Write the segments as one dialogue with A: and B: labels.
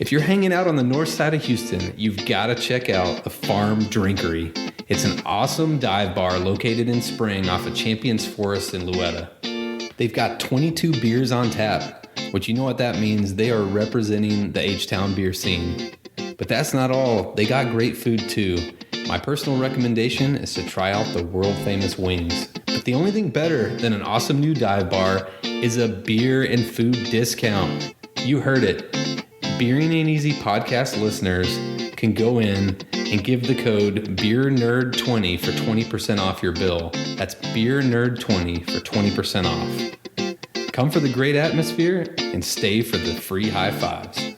A: If you're hanging out on the north side of Houston, you've got to check out the Farm Drinkery. It's an awesome dive bar located in Spring off of Champions Forest in Louetta. They've got 22 beers on tap, which you know what that means. They are representing the H-Town beer scene. But that's not all. They got great food too. My personal recommendation is to try out the world-famous wings. But the only thing better than an awesome new dive bar is a beer and food discount. You heard it. Beering Ain't Easy podcast listeners can go in and give the code BeerNerd20 for 20% off your bill. That's BeerNerd20 for 20% off. Come for the great atmosphere and stay for the free high fives.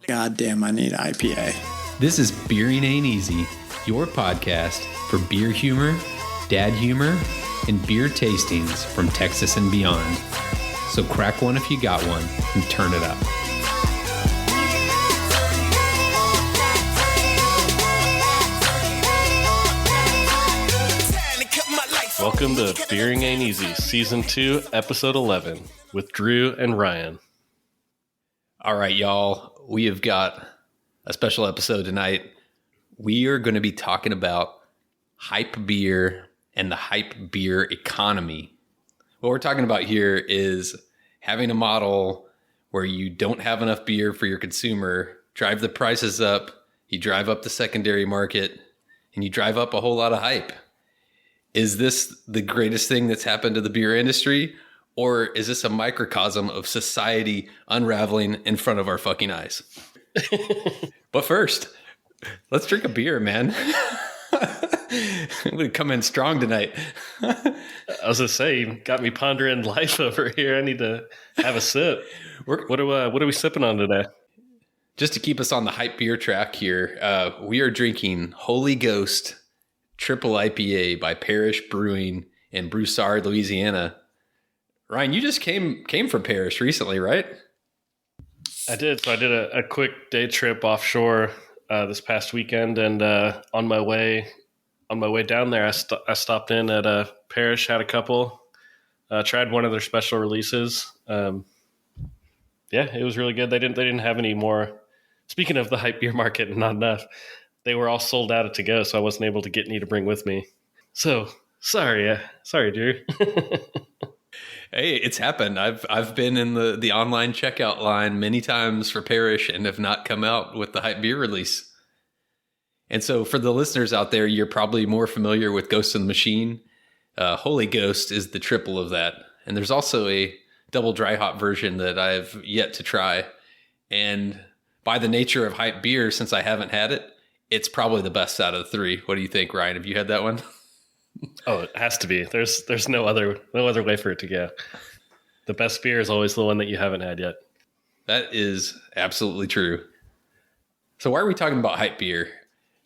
B: God damn, I need IPA.
A: This is Beering Ain't Easy, your podcast for beer humor, dad humor, and beer tastings from Texas and beyond. So crack one if you got one and turn it up.
C: Welcome to Beering Ain't Easy, Season 2, Episode 11, with Drew and Ryan.
A: All right, y'all, we have got a special episode tonight. We are going to be talking about hype beer and the hype beer economy. What we're talking about here is having a model where you don't have enough beer for your consumer, drive the prices up, you drive up the secondary market, and you drive up a whole lot of hype. Is this the greatest thing that's happened to the beer industry? Or is this a microcosm of society unraveling in front of our fucking eyes? But first, let's drink a beer, man. I'm going to come in strong tonight.
C: I was going to say, you got me pondering life over here. I need to have a sip. What are we sipping on today?
A: Just to keep us on the hype beer track here, we are drinking Holy Ghost Triple IPA by Parish Brewing in Broussard, Louisiana. Ryan, you just came from Parish recently, right?
C: I did. So I did a quick day trip offshore this past weekend, and on my way down there, I stopped in at Parish, had a couple, tried one of their special releases. Yeah, it was really good. They didn't have any more. Speaking of the hype beer market and not enough, they were all sold out at to go, so I wasn't able to get any to bring with me. So sorry, Drew.
A: Hey, it's happened. I've been in the online checkout line many times for Parish and have not come out with the hype beer release. And so for the listeners out there, you're probably more familiar with Ghost in the Machine. Holy Ghost is the triple of that. And there's also a double dry hop version that I've yet to try. And by the nature of hype beer, since I haven't had it, it's probably the best out of the three. What do you think, Ryan? Have you had that one?
C: Oh, it has to be. There's no other way for it to go. The best beer is always the one that you haven't had yet.
A: That is absolutely true. So why are we talking about hype beer?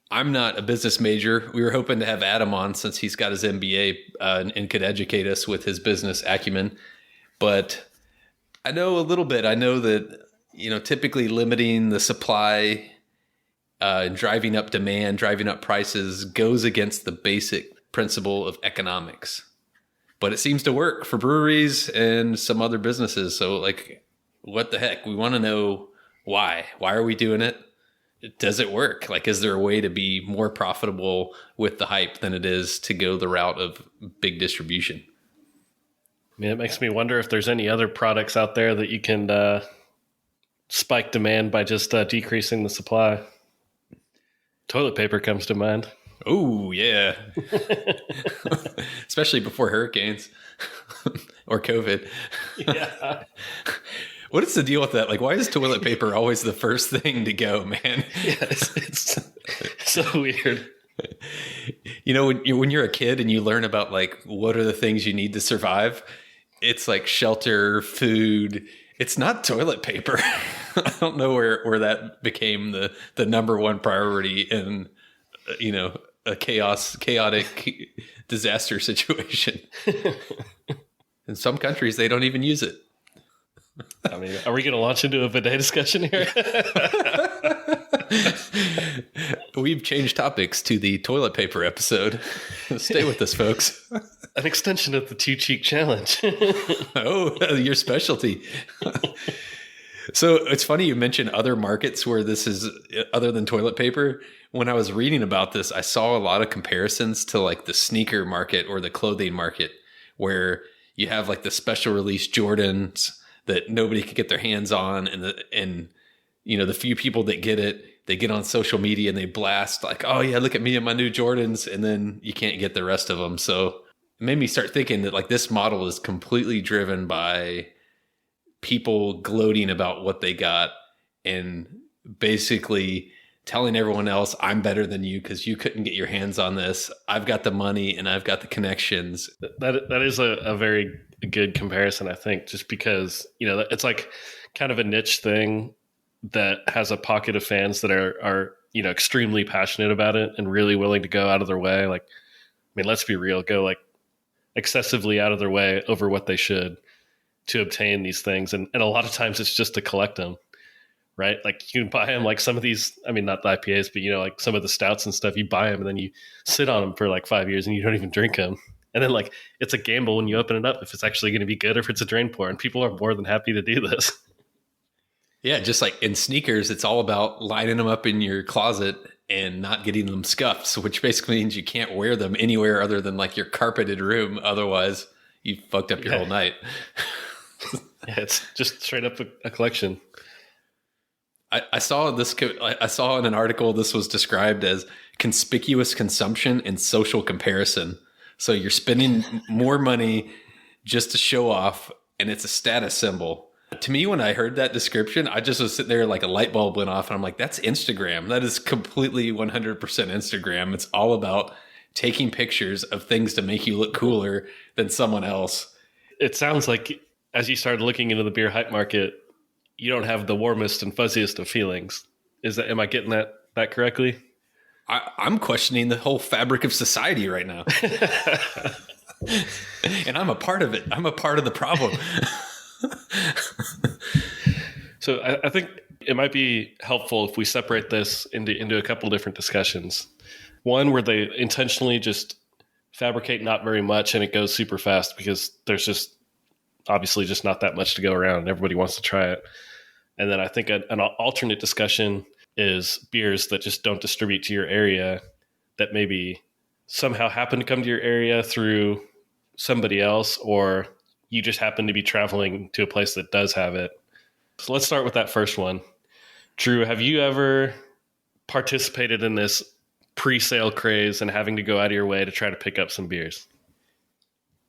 A: I'm not a business major. We were hoping to have Adam on since he's got his MBA and could educate us with his business acumen. But I know a little bit. I know that, typically limiting the supply, driving up demand, driving up prices goes against the basic principle of economics, but it seems to work for breweries and some other businesses. So what the heck? We want to know why are we doing it? Does it work? Is there a way to be more profitable with the hype than it is to go the route of big distribution?
C: I mean, it makes me wonder if there's any other products out there that you can spike demand by just decreasing the supply. Toilet paper comes to mind.
A: Oh, yeah. Especially before hurricanes or COVID.
C: Yeah.
A: What is the deal with that? Why is toilet paper always the first thing to go, man?
C: Yeah, it's so weird.
A: When you're a kid and you learn about what are the things you need to survive, it's shelter, food. It's not toilet paper. I don't know where that became the number one priority in, a chaotic disaster situation. In some countries, they don't even use it.
C: I mean, are we going to launch into a bidet discussion here?
A: We've changed topics to the toilet paper episode. Stay with us, folks.
C: An extension of the two-cheek challenge.
A: Oh, your specialty. So it's funny you mentioned other markets where this is other than toilet paper. When I was reading about this, I saw a lot of comparisons to like the sneaker market or the clothing market, where you have like the special release Jordans that nobody could get their hands on, and the few people that get it, they get on social media and they blast like, oh yeah, look at me and my new Jordans, and then you can't get the rest of them. So it made me start thinking that like this model is completely driven by people gloating about what they got and basically telling everyone else, I'm better than you because you couldn't get your hands on this. I've got the money and I've got the connections.
C: That is a very good comparison, I think, just because, it's like kind of a niche thing that has a pocket of fans that are extremely passionate about it and really willing to go out of their way. Like, I mean, let's be real, go like excessively out of their way over what they should to obtain these things. And a lot of times it's just to collect them, right? Like you can buy them, like some of these, I mean, not the IPAs, but like some of the stouts and stuff, you buy them and then you sit on them for like 5 years and you don't even drink them. And then like, it's a gamble when you open it up, if it's actually going to be good or if it's a drain pour, and people are more than happy to do this.
A: Yeah. Just like in sneakers, it's all about lining them up in your closet and not getting them scuffed, which basically means you can't wear them anywhere other than like your carpeted room. Otherwise you fucked up your whole night.
C: Yeah, it's just straight up a collection.
A: I saw this. I saw in an article this was described as conspicuous consumption and social comparison. So you're spending more money just to show off, and it's a status symbol. To me, when I heard that description, I just was sitting there like a light bulb went off, and I'm like, "That's Instagram. That is completely 100% Instagram. It's all about taking pictures of things to make you look cooler than someone else."
C: It sounds like as you started looking into the beer hype market, you don't have the warmest and fuzziest of feelings. Am I getting that correctly?
A: I'm questioning the whole fabric of society right now. And I'm a part of it. I'm a part of the problem.
C: So I think it might be helpful if we separate this into a couple different discussions. One where they intentionally just fabricate not very much and it goes super fast because there's just obviously just not that much to go around and everybody wants to try it. And then I think an alternate discussion is beers that just don't distribute to your area, that maybe somehow happen to come to your area through somebody else, or you just happen to be traveling to a place that does have it. So let's start with that first one. Drew, have you ever participated in this pre-sale craze and having to go out of your way to try to pick up some beers?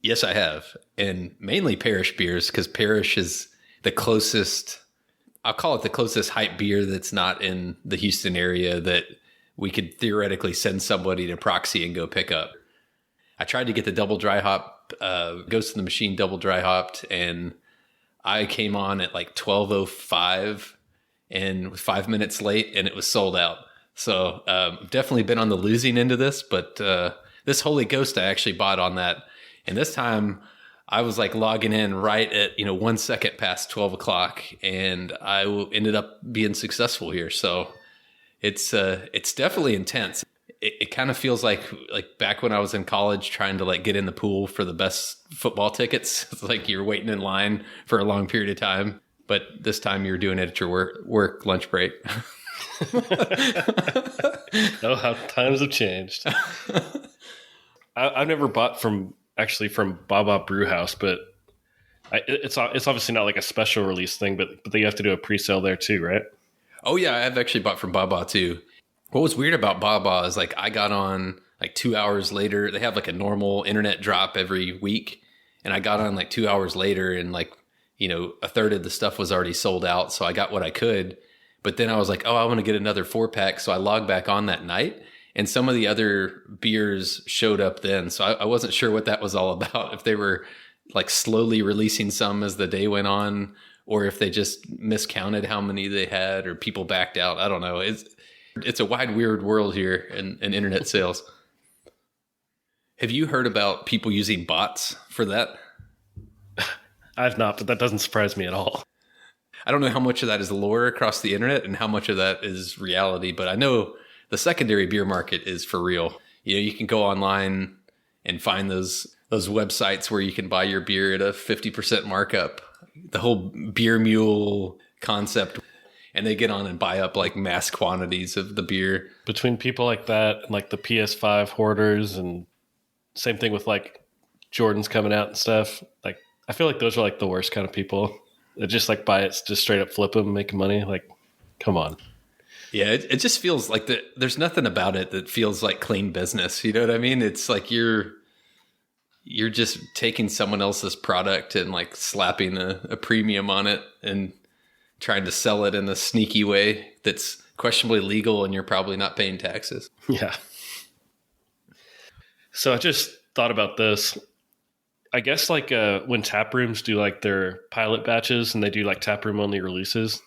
A: Yes, I have. And mainly Parish beers, because Parish is the closest, I'll call it the closest hype beer that's not in the Houston area that we could theoretically send somebody to proxy and go pick up. I tried to get the double dry hop, Ghost in the Machine double dry hopped, and I came on at like 12:05 and was 5 minutes late, and it was sold out. So definitely been on the losing end of this, but this Holy Ghost I actually bought on that. And this time I was like logging in right at 1 second past 12 o'clock, and I ended up being successful here. So it's definitely intense. It kind of feels like back when I was in college trying to like get in the pool for the best football tickets. It's like you're waiting in line for a long period of time, but this time you're doing it at your work lunch break.
C: Oh, how times have changed. I've never bought from Baa Baa Brewhouse, but it's obviously not like a special release thing, but you have to do a pre-sale there too, right?
A: Oh yeah, I've actually bought from Baa Baa too. What was weird about Baa Baa is like I got on like 2 hours later. They have like a normal internet drop every week, and I got on like 2 hours later, and like a third of the stuff was already sold out. So I got what I could, but then I was like, oh, I want to get another 4-pack. So I logged back on that night, and some of the other beers showed up then. So I wasn't sure what that was all about. If they were like slowly releasing some as the day went on, or if they just miscounted how many they had, or people backed out. I don't know. It's a wide, weird world here in internet sales. Have you heard about people using bots for that?
C: I've not, but that doesn't surprise me at all.
A: I don't know how much of that is lore across the internet and how much of that is reality, but I know the secondary beer market is for real. You can go online and find those websites where you can buy your beer at a 50% markup. the whole beer mule concept, and they get on and buy up like mass quantities of the beer.
C: Between people like that and like the PS5 hoarders, and same thing with like Jordan's coming out and stuff. Like, I feel like those are like the worst kind of people that just like buy it, just straight up flip them, making money. Like, come on.
A: Yeah, it just feels like there's nothing about it that feels like clean business. You know what I mean? It's like you're just taking someone else's product and like slapping a premium on it and trying to sell it in a sneaky way that's questionably legal, and you're probably not paying taxes.
C: Yeah. So I just thought about this. I guess like when tap rooms do like their pilot batches and they do like tap room only releases,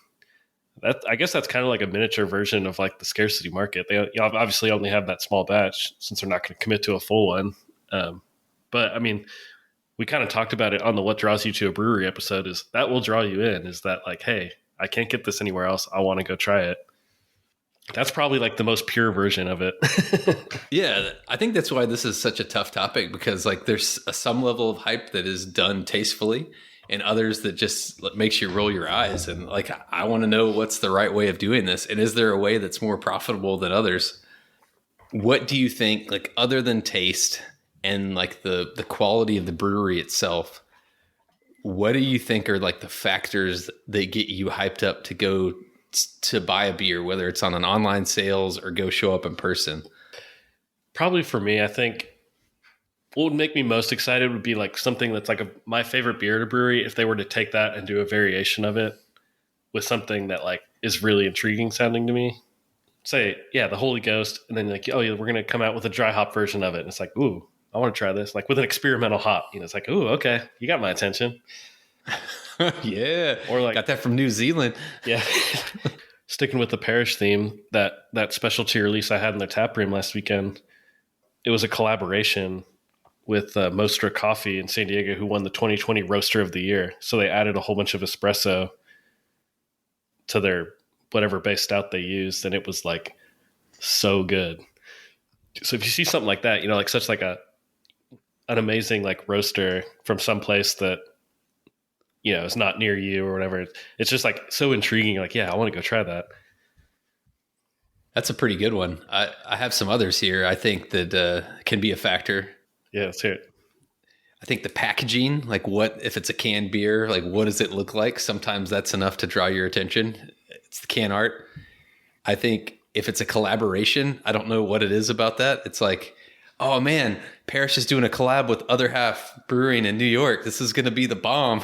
C: I guess that's kind of like a miniature version of like the scarcity market. They obviously only have that small batch since they're not going to commit to a full one. But I mean, we kind of talked about it on the What Draws You to a Brewery episode, is that will draw you in, is that like, hey, I can't get this anywhere else. I want to go try it. That's probably like the most pure version of it.
A: Yeah, I think that's why this is such a tough topic, because like there's some level of hype that is done tastefully, and others that just makes you roll your eyes. And like, I want to know what's the right way of doing this. And is there a way that's more profitable than others? What do you think, like other than taste and like the quality of the brewery itself, what do you think are like the factors that get you hyped up to go to buy a beer, whether it's on an online sales or go show up in person?
C: Probably for me, I think what would make me most excited would be like something that's like my favorite beer at a brewery, if they were to take that and do a variation of it with something that like is really intriguing sounding to me. Say, yeah, the Holy Ghost, and then like, oh yeah, we're going to come out with a dry hop version of it. And it's like, ooh, I want to try this. Like with an experimental hop, it's like, ooh, okay, you got my attention.
A: Yeah.
C: Or like,
A: got that from New Zealand.
C: Yeah. Sticking with the Parish theme, that specialty release I had in their tap room last weekend, it was a collaboration with Mostra Coffee in San Diego, who won the 2020 Roaster of the Year. So they added a whole bunch of espresso to their whatever base stout they used, and it was like so good. So if you see something like that, like such like an amazing like roaster from someplace that it's not near you or whatever, it's just like so intriguing. Like, yeah, I want to go try that.
A: That's a pretty good one. I have some others here I think that can be a factor.
C: Yeah, let's hear it.
A: I think the packaging, like what if it's a canned beer, like what does it look like? Sometimes that's enough to draw your attention. It's the can art. I think if it's a collaboration, I don't know what it is about that. It's like, oh man, Parish is doing a collab with Other Half Brewing in New York. This is going to be the bomb.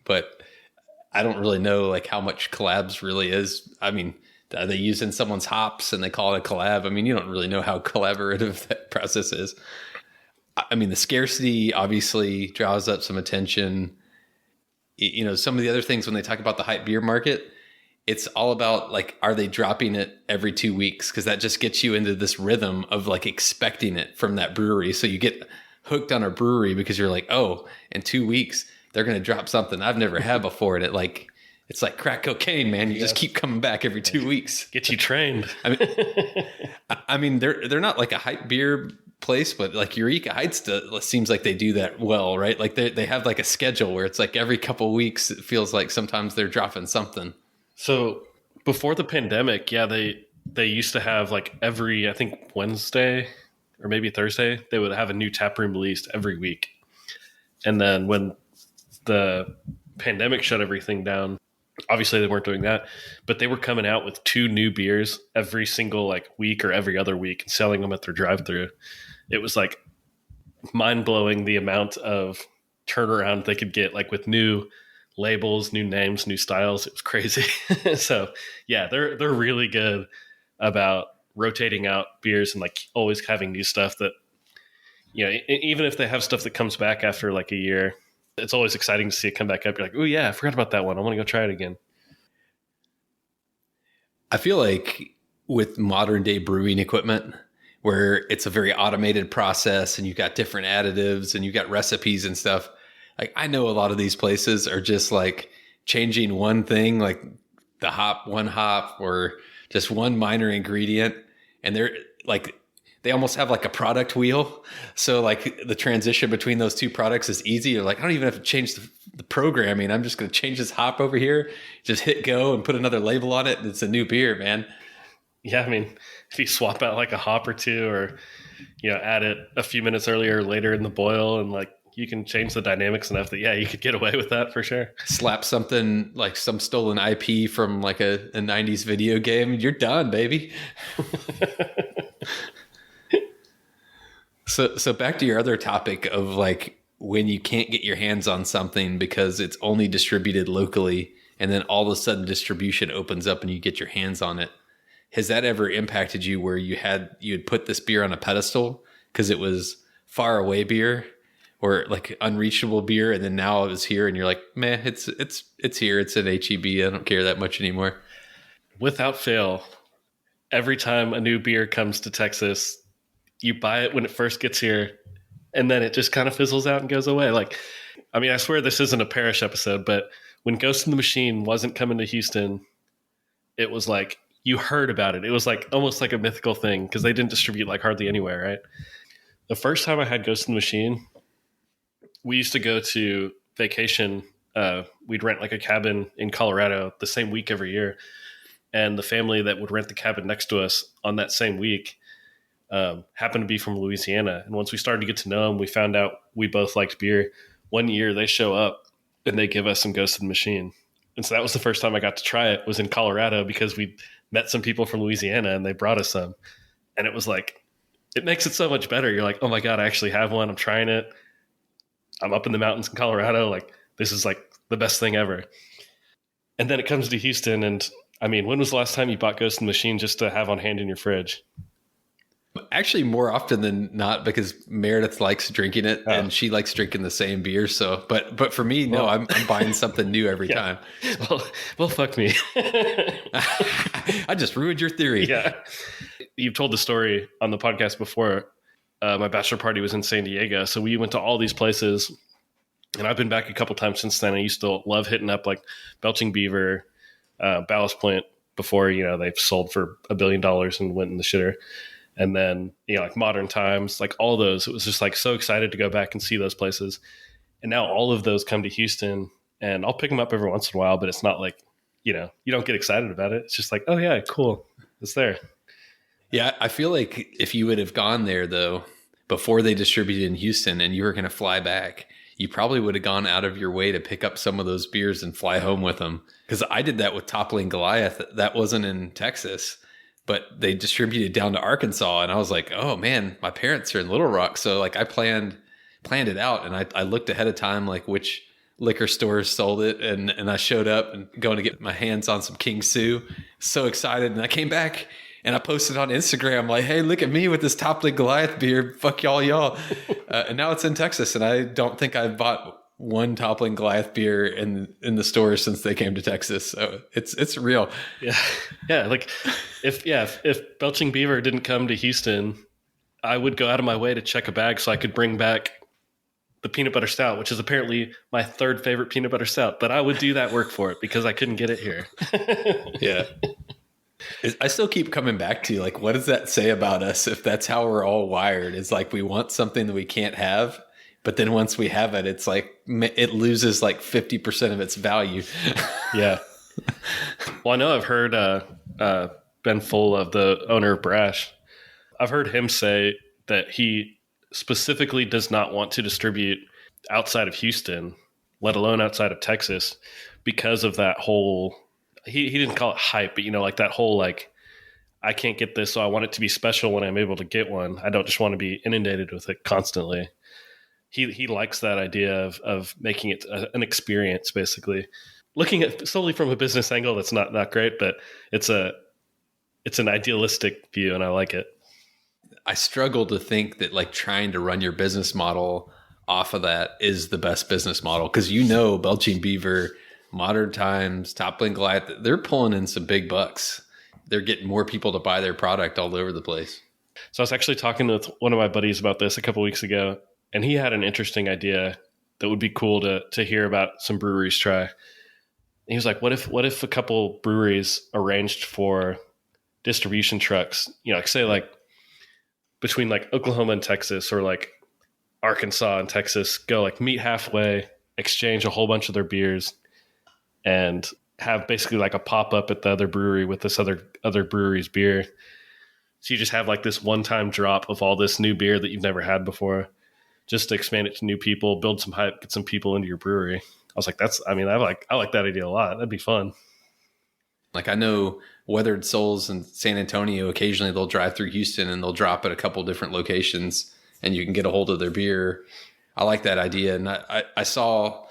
A: But I don't really know like how much collabs really is. I mean, are they using someone's hops and they call it a collab? I mean, you don't really know how collaborative that process is. I mean, the scarcity obviously draws up some attention. Some of the other things when they talk about the hype beer market, it's all about like, are they dropping it every 2 weeks? Because that just gets you into this rhythm of like expecting it from that brewery. So you get hooked on a brewery because you're like, oh, in 2 weeks, they're going to drop something I've never had before. And it's like crack cocaine, man. You just keep coming back every 2 weeks.
C: Get you trained.
A: I mean, they're not like a hype beer place, but like Eureka Heights seems like they do that well, right? Like they have like a schedule where it's like every couple of weeks, it feels like sometimes they're dropping something.
C: So before the pandemic, yeah, they used to have like every, I think Wednesday or maybe Thursday, they would have a new tap room released every week. And then when the pandemic shut everything down, obviously they weren't doing that, but they were coming out with 2 new beers every single like week or every other week and selling them at their drive-thru. It was like mind-blowing the amount of turnaround they could get, like with new labels, new names, new styles. It was crazy. So yeah, they're really good about rotating out beers and like always having new stuff that, even if they have stuff that comes back after like a year, it's always exciting to see it come back up. You're like, oh yeah, I forgot about that one. I want to go try it again.
A: I feel like with modern day brewing equipment, where it's a very automated process and you've got different additives and you've got recipes and stuff. Like I know a lot of these places are just like changing one thing, like one hop or just one minor ingredient. And they're like, they almost have like a product wheel. So like the transition between those two products is easy. You're like, I don't even have to change the programming. I'm just going to change this hop over here, just hit go and put another label on it. And it's a new beer, man.
C: Yeah. I mean, if you swap out like a hop or two or, add it a few minutes earlier or later in the boil, and like you can change the dynamics enough that, you could get away with that for sure.
A: Slap something like some stolen IP from like a 90s video game. You're done, baby. So back to your other topic of like when you can't get your hands on something because it's only distributed locally, and then all of a sudden distribution opens up and you get your hands on it. Has that ever impacted you where you had put this beer on a pedestal because it was far away beer or like unreachable beer, and then now it's here and you're like, man, it's here. It's an HEB. I don't care that much anymore.
C: Without fail, every time a new beer comes to Texas, you buy it when it first gets here, and then it just kind of fizzles out and goes away. Like, I mean, I swear this isn't a Parish episode, but when Ghost in the Machine wasn't coming to Houston, it was like you heard about it. It was like almost like a mythical thing because they didn't distribute like hardly anywhere, right? The first time I had Ghost in the Machine, we used to go to vacation. We'd rent like a cabin in Colorado the same week every year. And the family that would rent the cabin next to us on that same week happened to be from Louisiana. And once we started to get to know them, we found out we both liked beer. One year they show up and they give us some Ghost in the Machine. And so that was the first time I got to try it, was in Colorado, because we met some people from Louisiana and they brought us some. And it was like, it makes it so much better. You're like, oh my God, I actually have one. I'm trying it. I'm up in the mountains in Colorado. Like, this is like the best thing ever. And then it comes to Houston. And I mean, when was the last time you bought Ghost in the Machine just to have on hand in your fridge?
A: Actually, more often than not, because Meredith likes drinking it and she likes drinking the same beer. So, but for me, no, I'm buying something new every time.
C: Well, fuck me.
A: I just ruined your theory.
C: Yeah. You've told the story on the podcast before. My bachelor party was in San Diego. So we went to all these places, and I've been back a couple times since then. I used to love hitting up like Belching, Beaver, Ballast Point before, they've sold for $1 billion and went in the shitter. And then, like Modern Times, like all those, it was just like so excited to go back and see those places. And now all of those come to Houston, and I'll pick them up every once in a while, but it's not like, you don't get excited about it. It's just like, oh yeah, cool. It's there.
A: Yeah. I feel like if you would have gone there though, before they distributed in Houston and you were going to fly back, you probably would have gone out of your way to pick up some of those beers and fly home with them. Because I did that with Toppling Goliath. That wasn't in Texas, but they distributed down to Arkansas. And I was like, oh man, my parents are in Little Rock. So like I planned it out, and I looked ahead of time, like which liquor stores sold it. And I showed up and going to get my hands on some King Sue. So excited. And I came back and I posted on Instagram like, hey, look at me with this Toppling Goliath beer. Fuck y'all. And now it's in Texas. And I don't think I've bought one Toppling Goliath beer in the store since they came to Texas. So it's real.
C: Yeah. Yeah. Like if Belching Beaver didn't come to Houston, I would go out of my way to check a bag so I could bring back the peanut butter stout, which is apparently my third favorite peanut butter stout, but I would do that work for it because I couldn't get it here.
A: Yeah. I still keep coming back to like, what does that say about us? If that's how we're all wired, it's like, we want something that we can't have. But then once we have it, it's like it loses like 50% of its value.
C: Yeah. Well, I know I've heard Ben Full, of the owner of Brash, I've heard him say that he specifically does not want to distribute outside of Houston, let alone outside of Texas, because of that whole, he didn't call it hype, but like that whole like, I can't get this, so I want it to be special when I'm able to get one. I don't just want to be inundated with it constantly. He likes that idea of making it an experience, basically. Looking at solely from a business angle, that's not great, but it's an idealistic view, and I like it.
A: I struggle to think that like trying to run your business model off of that is the best business model, because Belching Beaver, Modern Times, Toppling Goliath, they're pulling in some big bucks. They're getting more people to buy their product all over the place.
C: So I was actually talking with one of my buddies about this a couple weeks ago, and he had an interesting idea that would be cool to hear about some breweries try. And he was like, what if a couple breweries arranged for distribution trucks, like say like between like Oklahoma and Texas, or like Arkansas and Texas, go like meet halfway, exchange a whole bunch of their beers, and have basically like a pop-up at the other brewery with this other brewery's beer. So you just have like this one-time drop of all this new beer that you've never had before, just to expand it to new people, build some hype, get some people into your brewery. I was like, I like that idea a lot. That'd be fun.
A: Like, I know Weathered Souls in San Antonio, occasionally they'll drive through Houston and they'll drop at a couple different locations and you can get a hold of their beer. I like that idea. And I saw,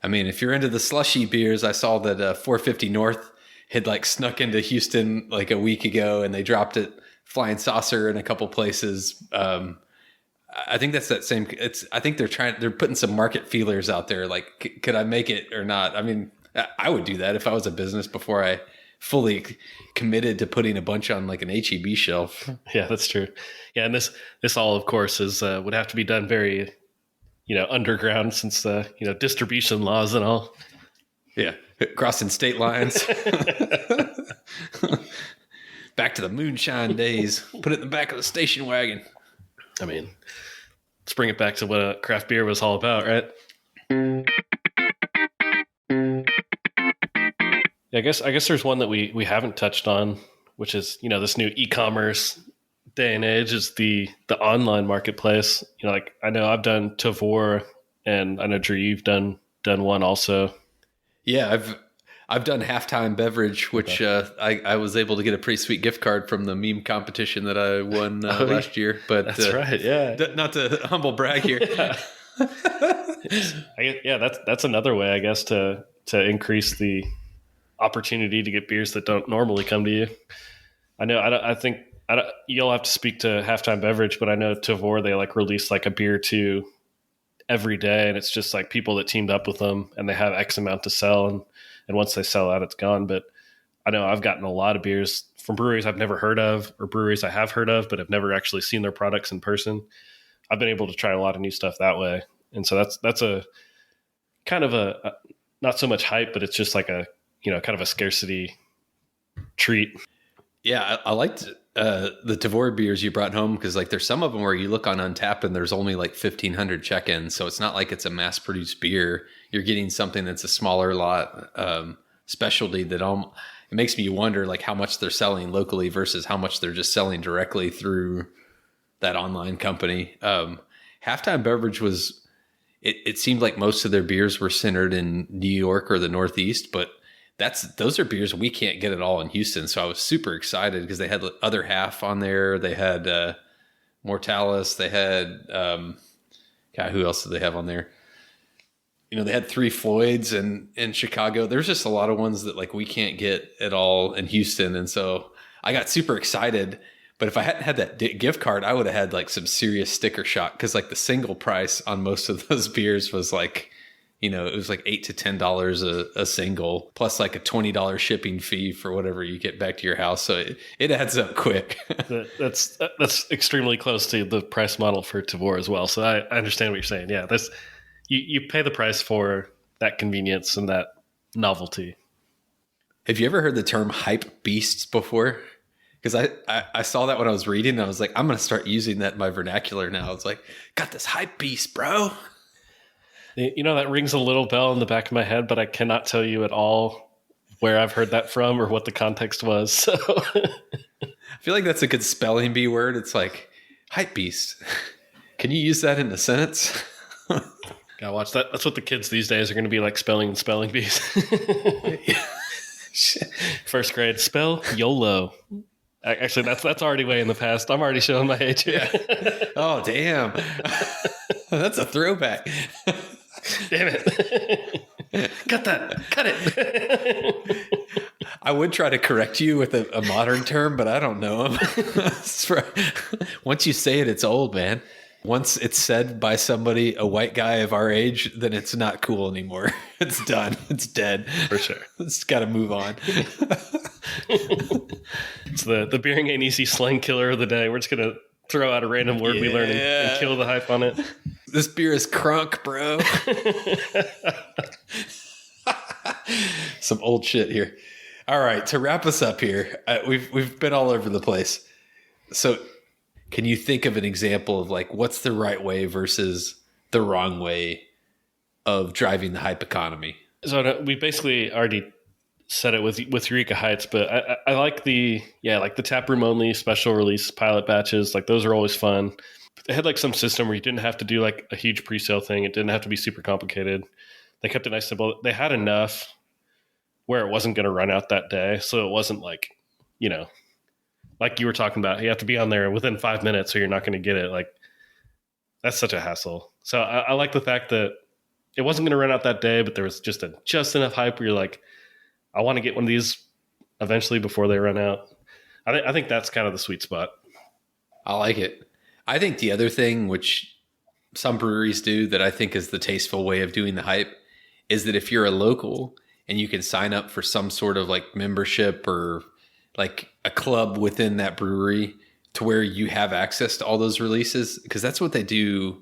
A: I mean, if you're into the slushy beers, I saw that 450 North had like snuck into Houston like a week ago and they dropped it Flying Saucer in a couple places. I think that's that same. I think they're putting some market feelers out there. Like, could I make it or not? I mean, I would do that if I was a business before I fully committed to putting a bunch on like an H-E-B shelf.
C: Yeah, that's true. Yeah, and this all, of course, is would have to be done very, underground, since distribution laws and all.
A: Yeah, crossing state lines. Back to the moonshine days. Put it in the back of the station wagon.
C: I mean, let's bring it back to what craft beer was all about, right? Yeah, I guess there's one that we haven't touched on, which is, this new e-commerce day and age, is the online marketplace. Like, I know I've done Tavour, and I know Drew, you've done one also.
A: Yeah, I've done Halftime Beverage, which I was able to get a pretty sweet gift card from the meme competition that I won last year. But
C: that's right, yeah.
A: Not to humble brag here.
C: Yeah, that's another way, I guess, to increase the opportunity to get beers that don't normally come to you. I know. I think you'll have to speak to Halftime Beverage, but I know Tavour, they like release like a beer or two every day, and it's just like people that teamed up with them, and they have X amount to sell, and once they sell out, it's gone. But I know I've gotten a lot of beers from breweries I've never heard of, or breweries I have heard of, but have never actually seen their products in person. I've been able to try a lot of new stuff that way. And so that's a kind of a not so much hype, but it's just like a, kind of a scarcity treat.
A: Yeah, I liked the Tavour beers you brought home, because like there's some of them where you look on Untappd and there's only like 1,500 check-ins. So it's not like it's a mass-produced beer. You're getting something that's a smaller lot, specialty that it makes me wonder like how much they're selling locally versus how much they're just selling directly through that online company. Halftime Beverage it seemed like most of their beers were centered in New York or the Northeast, but those are beers we can't get at all in Houston. So I was super excited because they had the other half on there. They had Mortalis. They had who else did they have on there? They had Three Floyds in Chicago. There's just a lot of ones that like we can't get at all in Houston. And so I got super excited. But if I hadn't had that gift card, I would have had like some serious sticker shock, because like the single price on most of those beers was like, it was like $8 to $10 a single, plus like a $20 shipping fee for whatever you get back to your house. So it adds up quick.
C: That's extremely close to the price model for Tavour as well. So I understand what you're saying. Yeah, you pay the price for that convenience and that novelty.
A: Have you ever heard the term hype beasts before? Because I saw that when I was reading, and I was like, I'm going to start using that in my vernacular now. It's like, got this hype beast, bro.
C: That rings a little bell in the back of my head, but I cannot tell you at all where I've heard that from or what the context was. So
A: I feel like that's a good spelling bee word. It's like hype beast. Can you use that in a sentence?
C: Gotta watch that. That's what the kids these days are going to be like, spelling bees. First grade, spell YOLO. Actually, that's already way in the past. I'm already showing my age here.
A: Oh, damn. That's a throwback.
C: Damn it. Cut it.
A: I would try to correct you with a modern term, but I don't know them. Once you say it, it's old, man. Once it's said by somebody, a white guy of our age, then it's not cool anymore. It's done. It's dead.
C: For sure.
A: It's got to move on.
C: It's the Beering Ain't Easy slang killer of the day. We're just going to throw out a random word we learn and kill the hype on it.
A: This beer is crunk, bro. Some old shit here. All right, to wrap us up here, we've been all over the place. So Can you think of an example of like what's the right way versus the wrong way of driving the hype economy?
C: So we basically already said it with Eureka Heights, but I like the taproom only special release pilot batches. Like those are always fun. They had like some system where you didn't have to do like a huge pre-sale thing. It didn't have to be super complicated. They kept it nice simple. They had enough where it wasn't going to run out that day. So it wasn't like, like you were talking about, you have to be on there within 5 minutes or you're not going to get it. Like that's such a hassle. So I like the fact that it wasn't going to run out that day, but there was just enough hype where you're like, I want to get one of these eventually before they run out. I think that's kind of the sweet spot.
A: I like it. I think the other thing, which some breweries do that I think is the tasteful way of doing the hype, is that if you're a local and you can sign up for some sort of like membership or like a club within that brewery to where you have access to all those releases, because that's what they do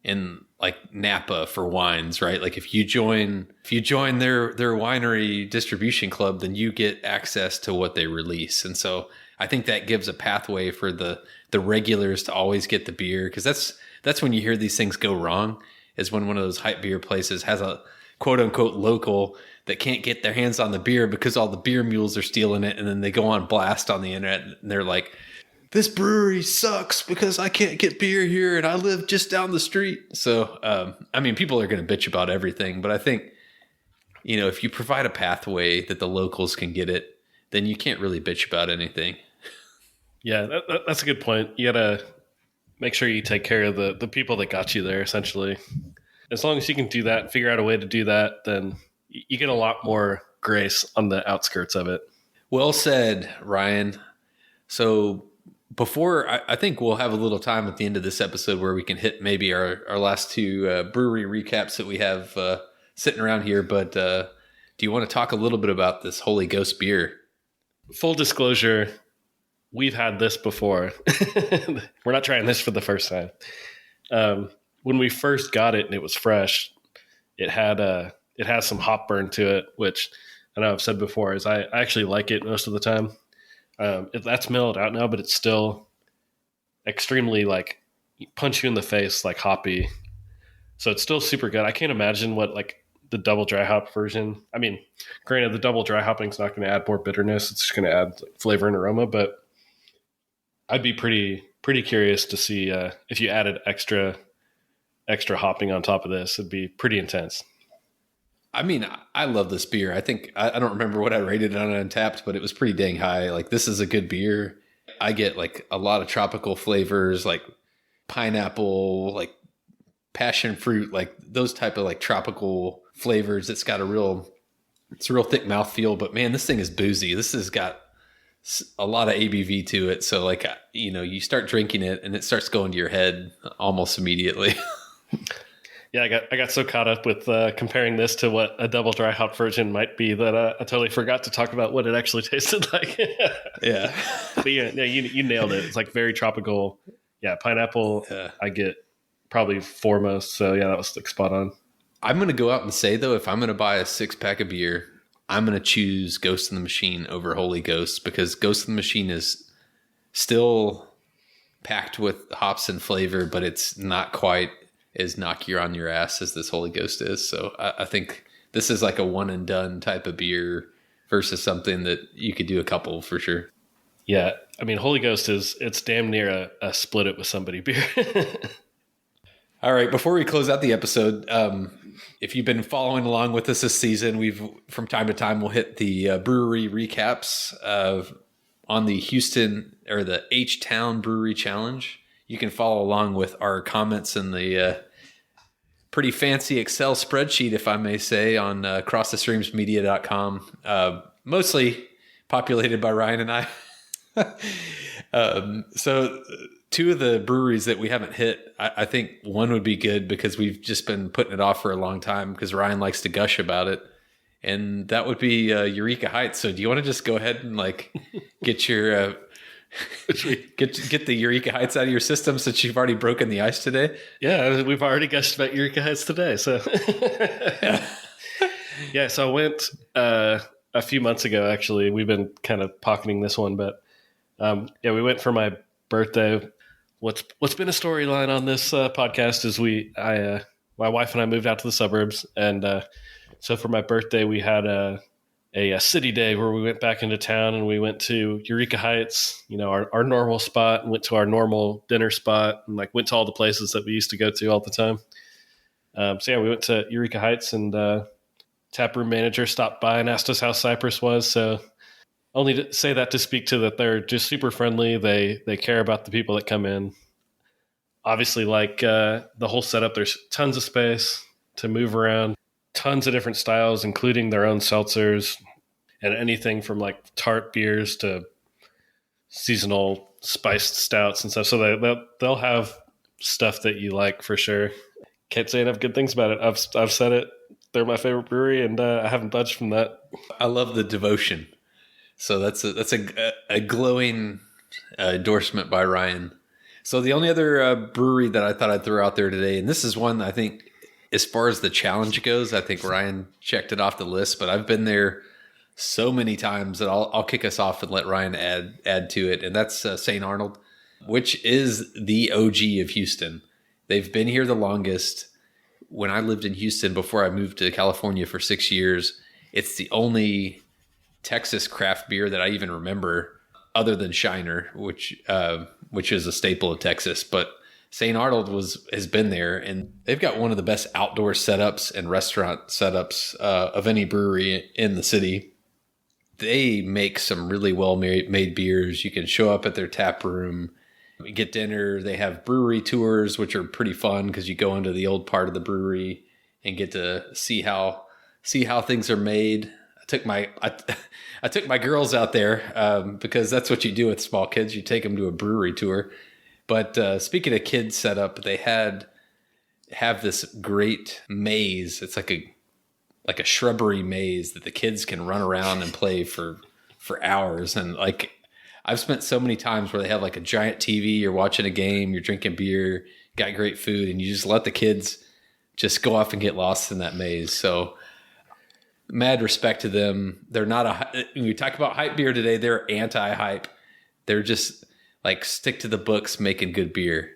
A: in like Napa for wines, right? Like if you join their winery distribution club, then you get access to what they release. And so I think that gives a pathway for the regulars to always get the beer, because that's when you hear these things go wrong, is when one of those hype beer places has a quote unquote local that can't get their hands on the beer because all the beer mules are stealing it, and then they go on blast on the internet and they're like, this brewery sucks because I can't get beer here and I live just down the street. So, people are going to bitch about everything, but I think, if you provide a pathway that the locals can get it, then you can't really bitch about anything.
C: Yeah, that's a good point. You got to make sure you take care of the people that got you there, essentially. As long as you can do that and figure out a way to do that, then you get a lot more grace on the outskirts of it.
A: Well said, Ryan. So before, I think we'll have a little time at the end of this episode where we can hit maybe our last two brewery recaps that we have sitting around here. But do you want to talk a little bit about this Holy Ghost beer?
C: Full disclosure, we've had this before. We're not trying this for the first time. When we first got it and it was fresh, it has some hop burn to it, which I know I've said before is I actually like it most of the time. That's mellowed out now, but it's still extremely like punch you in the face, like hoppy. So it's still super good. I can't imagine what like the double dry hop version. I mean, granted, the double dry hopping is not going to add more bitterness. It's just going to add flavor and aroma, but I'd be pretty curious to see if you added extra hopping on top of this. It'd be pretty intense.
A: I mean, I love this beer. I think, I don't remember what I rated it on Untapped, but it was pretty dang high. Like, this is a good beer. I get like a lot of tropical flavors, like pineapple, like passion fruit, like those type of like tropical flavors. It's got a real thick mouthfeel, but man, this thing is boozy. This has got a lot of ABV to it. So like, you start drinking it and it starts going to your head almost immediately.
C: Yeah, I got so caught up with comparing this to what a double dry hop version might be that I totally forgot to talk about what it actually tasted like.
A: Yeah.
C: But yeah, you nailed it. It's like very tropical. Yeah, pineapple, yeah. I get probably foremost. So yeah, that was like spot on.
A: I'm going to go out and say, though, if I'm going to buy a 6-pack of beer, I'm going to choose Ghost in the Machine over Holy Ghost, because Ghost in the Machine is still packed with hops and flavor, but it's not quite as knock you on your ass as this Holy Ghost is. So I think this is like a one and done type of beer versus something that you could do a couple for sure.
C: Yeah. I mean, Holy Ghost it's damn near a split it with somebody beer.
A: All right. Before we close out the episode, if you've been following along with us this season, we've from time to time, we'll hit the brewery recaps on the Houston or the H-Town Brewery Challenge. You can follow along with our comments in the pretty fancy Excel spreadsheet, if I may say, on crossthestreamsmedia.com, mostly populated by Ryan and I. So two of the breweries that we haven't hit, I think one would be good because we've just been putting it off for a long time because Ryan likes to gush about it. And that would be Eureka Heights. So do you want to just go ahead and like get your... get the Eureka Heights out of your system since you've already broken the ice today?
C: Yeah, we've already gushed about Eureka Heights today. So yeah, so I went a few months ago, actually. We've been kind of pocketing this one, but we went for my birthday what's been a storyline on this podcast is my wife and I moved out to the suburbs, and so for my birthday we had a city day where we went back into town and we went to Eureka Heights, our normal spot, and went to our normal dinner spot, and like went to all the places that we used to go to all the time. So yeah, we went to Eureka Heights, and taproom manager stopped by and asked us how Cyprus was. So only to say that to speak to that they're just super friendly. They care about the people that come in. Obviously, like the whole setup, there's tons of space to move around, tons of different styles, including their own seltzers and anything from like tart beers to seasonal spiced stouts and stuff. So they'll have stuff that you like for sure. Can't say enough good things about it. I've said it. They're my favorite brewery, and I haven't budged from that.
A: I love the devotion. So that's a glowing endorsement by Ryan. So the only other brewery that I thought I'd throw out there today, and this is one I think as far as the challenge goes, I think Ryan checked it off the list, but I've been there so many times that I'll kick us off and let Ryan add to it. And that's St. Arnold, which is the OG of Houston. They've been here the longest. When I lived in Houston before I moved to California for 6 years, it's the only Texas craft beer that I even remember other than Shiner, which is a staple of Texas. But St. Arnold has been there, and they've got one of the best outdoor setups and restaurant setups of any brewery in the city. They make some really well-made beers. You can show up at their tap room, get dinner. They have brewery tours, which are pretty fun because you go into the old part of the brewery and get to see how things are made. I took my girls out there because that's what you do with small kids. You take them to a brewery tour. But speaking of kids setup, they have this great maze. It's like a shrubbery maze that the kids can run around and play for hours. And like I've spent so many times where they have like a giant TV, you're watching a game, you're drinking beer, got great food, and you just let the kids just go off and get lost in that maze. So mad respect to them. They're not when we talk about hype beer today, they're anti-hype. They're just like stick to the books, making good beer.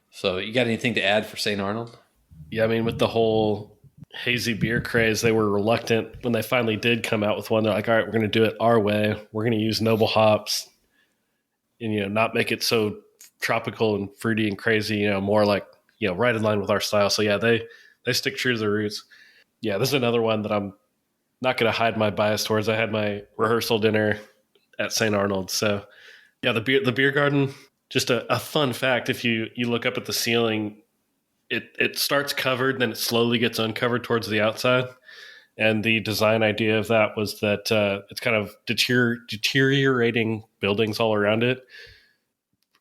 A: So you got anything to add for St. Arnold?
C: Yeah, I mean, with the whole hazy beer craze, they were reluctant when they finally did come out with one. They're like, all right, we're going to do it our way. We're going to use noble hops and, not make it so tropical and fruity and crazy, more like, right in line with our style. So yeah, they stick true to their roots. Yeah, this is another one that I'm not going to hide my bias towards. I had my rehearsal dinner at St. Arnold. So yeah, the beer garden, just a fun fact. If you look up at the ceiling, it starts covered, then it slowly gets uncovered towards the outside. And the design idea of that was that it's kind of deteriorating buildings all around it.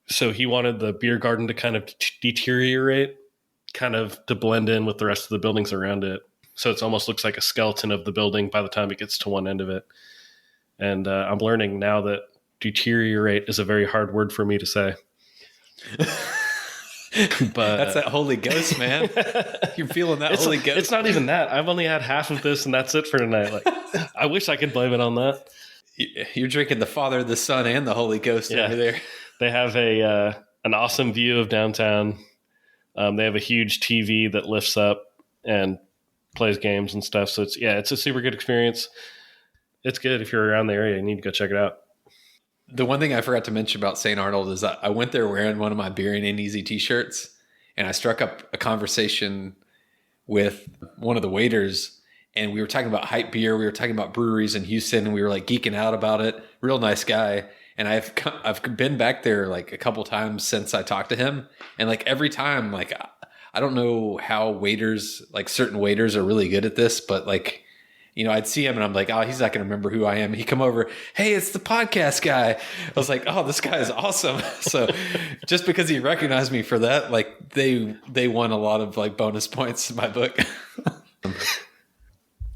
C: So he wanted the beer garden to kind of deteriorate, kind of to blend in with the rest of the buildings around it. So it almost looks like a skeleton of the building by the time it gets to one end of it. And I'm learning now that deteriorate is a very hard word for me to say. But
A: that's that Holy Ghost, man. You're feeling that Holy Ghost.
C: It's not even that. I've only had half of this, and that's it for tonight. Like, I wish I could blame it on that.
A: You're drinking the Father, the Son, and the Holy Ghost over there.
C: They have an awesome view of downtown. They have a huge TV that lifts up and plays games and stuff. So it's a super good experience. It's good if you're around the area. You need to go check it out.
A: The one thing I forgot to mention about St. Arnold is I went there wearing one of my Beering Ain't Easy t-shirts, and I struck up a conversation with one of the waiters, and we were talking about hype beer. We were talking about breweries in Houston, and we were like geeking out about it. Real nice guy. And I've been back there like a couple times since I talked to him. And like every time, like, I don't know how waiters, like certain waiters are really good at this, but like, I'd see him and I'm like, oh, he's not going to remember who I am. He'd come over, hey, it's the podcast guy. I was like, oh, this guy is awesome. So just because he recognized me for that, like they won a lot of like bonus points in my book.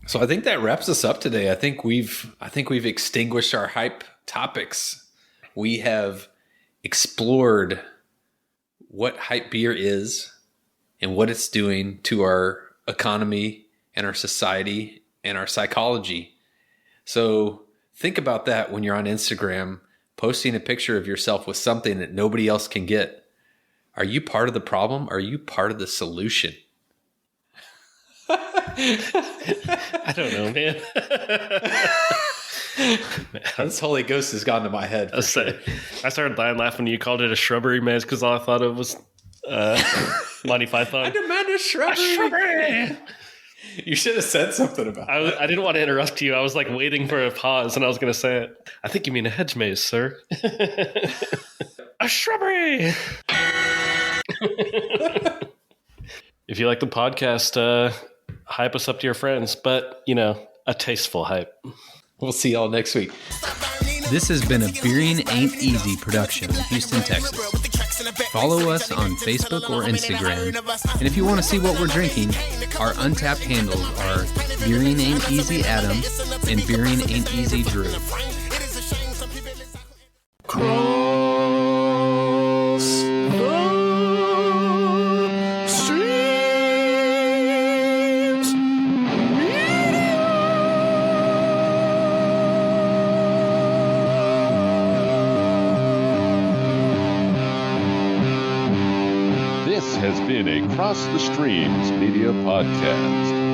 A: So I think that wraps us up today. I think we've extinguished our hype topics. We have explored what hype beer is and what it's doing to our economy and our society and our psychology. So think about that when you're on Instagram, posting a picture of yourself with something that nobody else can get. Are you part of the problem? Or are you part of the solution?
C: I don't know, man.
A: This Holy Ghost has gone to my head.
C: I started dying laughing when you called it a shrubbery, man, because all I thought of was Monty Python.
A: I demand a shrubbery. You should have said something about it.
C: I didn't want to interrupt you. I was like waiting for a pause, and I was going to say it. I think you mean a hedge maze, sir. A shrubbery. If you like the podcast, hype us up to your friends, but, a tasteful hype.
A: We'll see y'all next week.
D: This has been a Beering Ain't Easy production in Houston, Texas. Follow us on Facebook or Instagram. And if you want to see what we're drinking, our untapped handles are Beering Ain't Easy Adam and Beering Ain't Easy Drew.
E: This has been a Cross the Streams Media Podcast.